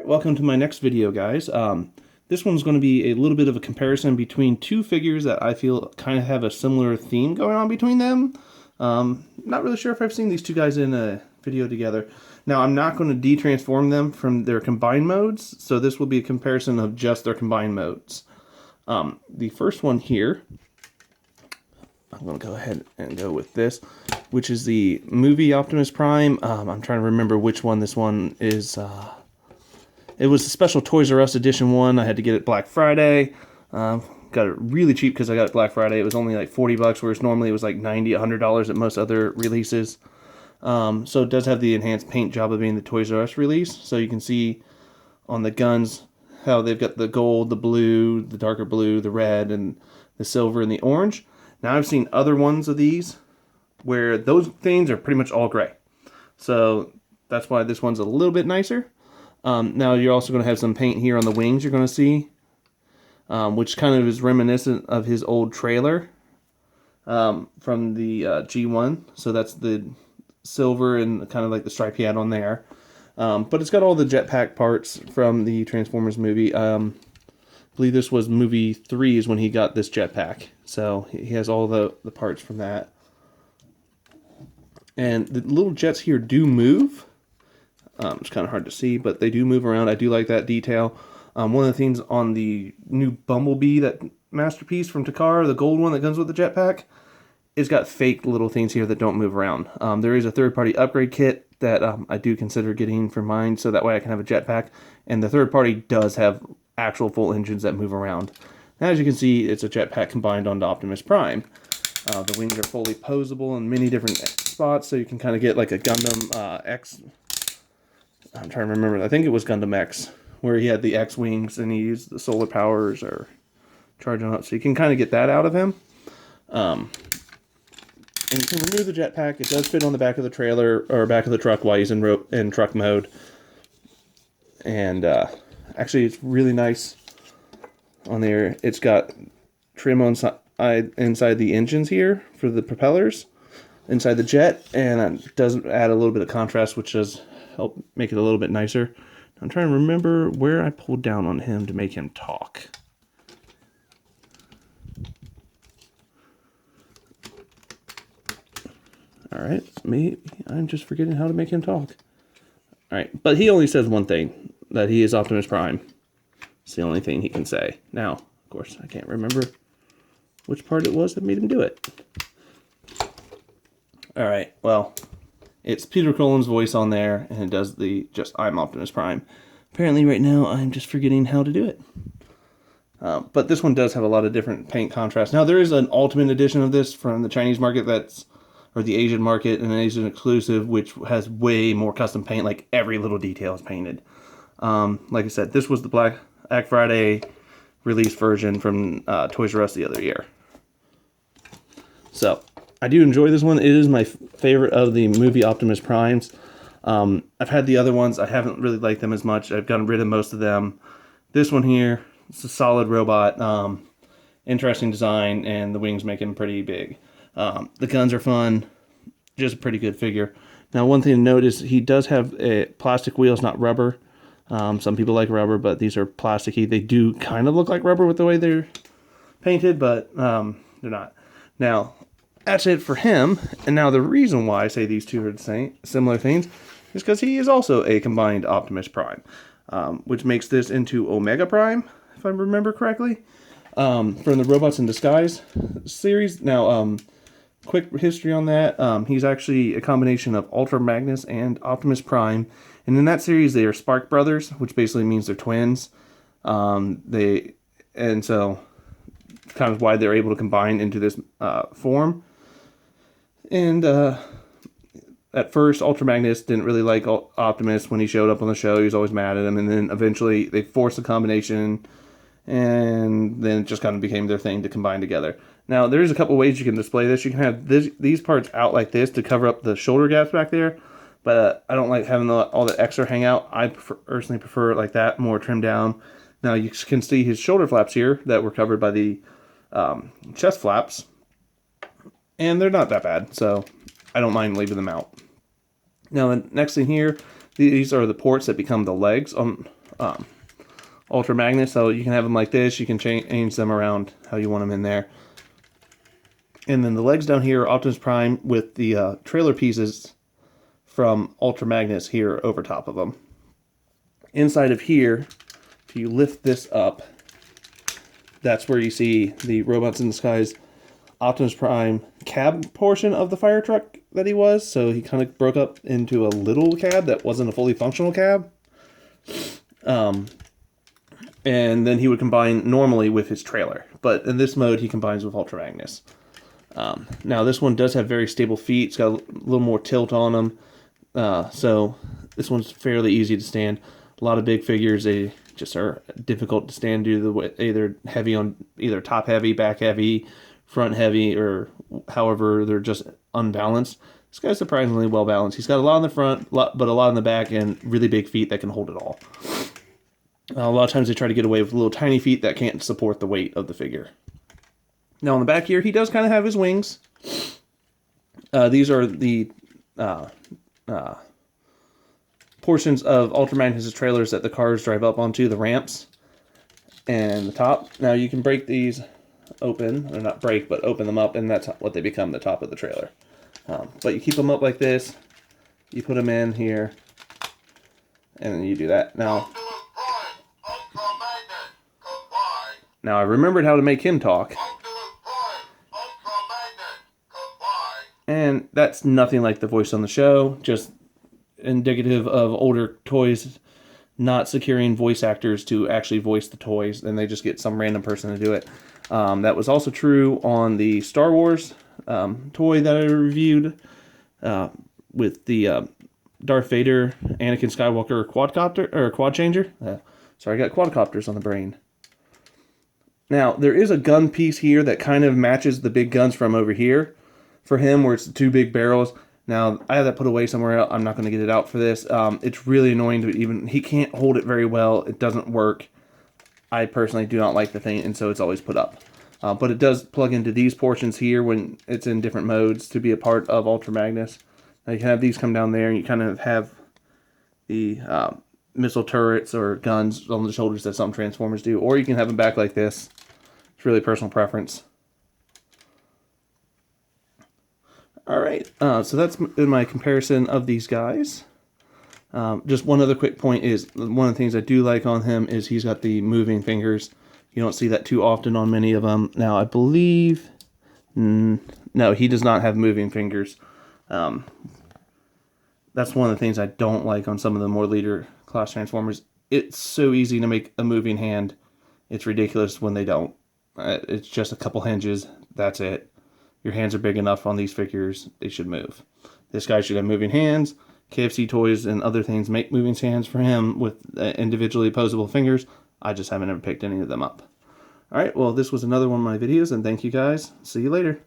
Welcome to my next video, guys. This one's going to be a little bit of a comparison between two figures that I feel kind of have a similar theme going on between them. Not really sure if I've seen these two guys in a video together. Now, I'm not going to de-transform them from their combined modes, so this will be a comparison of just their combined modes. The first one here, I'm going to go ahead and go with this, which is the movie Optimus Prime. I'm trying to remember which one this one is. It was a special Toys R Us edition one. I had to get it Black Friday. Got it really cheap because I got it Black Friday. It was only like $40, whereas normally it was like $90, $100 at most other releases. So it does have the enhanced paint job of being the Toys R Us release. So you can see on the guns how they've got the gold, the blue, the darker blue, the red, and the silver and the orange. Now I've seen other ones of these where those things are pretty much all gray. So that's why this one's a little bit nicer. Now you're also going to have some paint here on the wings you're going to see, which kind of is reminiscent of his old trailer from the G1. So that's the silver and kind of like the stripe he had on there. But it's got all the jetpack parts from the Transformers movie. I believe this was movie 3 is when he got this jetpack. So he has all the parts from that. And the little jets here do move. It's kind of hard to see, but they do move around. I do like that detail. One of the things on the new Bumblebee, that masterpiece from Takara, the gold one that comes with the jetpack, it's got fake little things here that don't move around. There is a third-party upgrade kit that I do consider getting for mine, so that way I can have a jetpack. And the third party does have actual full engines that move around. Now, as you can see, it's a jetpack combined onto Optimus Prime. The wings are fully posable in many different spots, so you can kind of get like a Gundam X. I'm trying to remember. I think it was Gundam X, where he had the X wings and he used the solar powers or charging up, so you can kind of get that out of him. And you can remove the jetpack. It does fit on the back of the trailer or back of the truck while he's in truck mode. And actually, it's really nice on there. It's got trim inside the engines here for the propellers inside the jet, and it does add a little bit of contrast, which does help make it a little bit nicer. I'm trying to remember where I pulled down on him to make him talk. Alright, maybe I'm just forgetting how to make him talk. Alright, but he only says one thing, that he is Optimus Prime. It's the only thing he can say. Now, of course, I can't remember which part it was that made him do it. Alright, well, it's Peter Cullen's voice on there, and it does the just I'm Optimus Prime. Apparently right now I'm just forgetting how to do it. But this one does have a lot of different paint contrast. Now there is an Ultimate edition of this from the Chinese market or the Asian market, and an Asian exclusive, which has way more custom paint, like every little detail is painted. Like I said, this was the Black Friday release version from Toys R Us the other year. So I do enjoy this one. It is my favorite of the movie Optimus Primes. I've had the other ones. I haven't really liked them as much. I've gotten rid of most of them. This one here, it's a solid robot. Interesting design, and the wings make him pretty big. The guns are fun. Just a pretty good figure. Now, one thing to note is he does have plastic wheels, not rubber. Some people like rubber, but these are plasticky. They do kind of look like rubber with the way they're painted, but they're not. Now, that's it for him. And now the reason why I say these two are the same, similar things is because he is also a combined Optimus Prime, which makes this into Omega Prime, if I remember correctly, from the Robots in Disguise series. Now, quick history on that. He's actually a combination of Ultra Magnus and Optimus Prime. And in that series, they are Spark Brothers, which basically means they're twins. And so kind of why they're able to combine into this form. And at first, Ultra Magnus didn't really like Optimus when he showed up on the show. He was always mad at him. And then eventually they forced the combination, and then it just kind of became their thing to combine together. Now, there's a couple ways you can display this. You can have these parts out like this to cover up the shoulder gaps back there. But I don't like having all the extra hang out. I personally prefer it like that, more trimmed down. Now, you can see his shoulder flaps here that were covered by the chest flaps. And they're not that bad, so I don't mind leaving them out. Now, the next thing here, These are the ports that become the legs on Ultra Magnus. So you can have them like this. You can change them around how you want them in there. And then the legs down here are Optimus Prime with the trailer pieces from Ultra Magnus here over top of them. Inside of here, if you lift this up, that's where you see the Robots in Disguise Optimus Prime cab portion of the fire truck that he was. So he kind of broke up into a little cab that wasn't a fully functional cab. And then he would combine normally with his trailer. But in this mode, he combines with Ultra Magnus. Now, this one does have very stable feet. It's got a little more tilt on them. So this one's fairly easy to stand. A lot of big figures, they just are difficult to stand due to the way either heavy on either top heavy, back heavy, front heavy, or however they're just unbalanced. This guy's surprisingly well balanced. He's got a lot on the front, but a lot in the back, and really big feet that can hold it all. A lot of times they try to get away with little tiny feet that can't support the weight of the figure. Now on the back here, he does kind of have his wings. These are the portions of Ultra Magnus' trailers that the cars drive up onto, the ramps and the top. Now you can break these open, or not break, but open them up, and that's what they become, the top of the trailer. But you keep them up like this, you put them in here, and then you do that. Now I remembered how to make him talk. And that's nothing like the voice on the show, just indicative of older toys not securing voice actors to actually voice the toys, and they just get some random person to do it. That was also true on the Star Wars toy that I reviewed with the Darth Vader, Anakin Skywalker quadcopter, or quad changer. Sorry, I got quadcopters on the brain. Now, there is a gun piece here that kind of matches the big guns from over here for him, where it's the two big barrels. Now, I have that put away somewhere else. I'm not going to get it out for this. It's really annoying to even... He can't hold it very well. It doesn't work. I personally do not like the thing, and so it's always put up. But it does plug into these portions here when it's in different modes to be a part of Ultra Magnus. Now, you can have these come down there, and you kind of have the missile turrets or guns on the shoulders that some Transformers do. Or you can have them back like this. It's really personal preference. Alright, so that's my comparison of these guys. Just one other quick point is, one of the things I do like on him is he's got the moving fingers. You don't see that too often on many of them. Now, I believe... no, he does not have moving fingers. That's one of the things I don't like on some of the more leader class Transformers. It's so easy to make a moving hand. It's ridiculous when they don't. It's just a couple hinges. That's it. Your hands are big enough on these figures. They should move. This guy should have moving hands. KFC Toys and other things make moving hands for him with individually opposable fingers. I just haven't ever picked any of them up. Alright, well, this was another one of my videos, and thank you guys. See you later.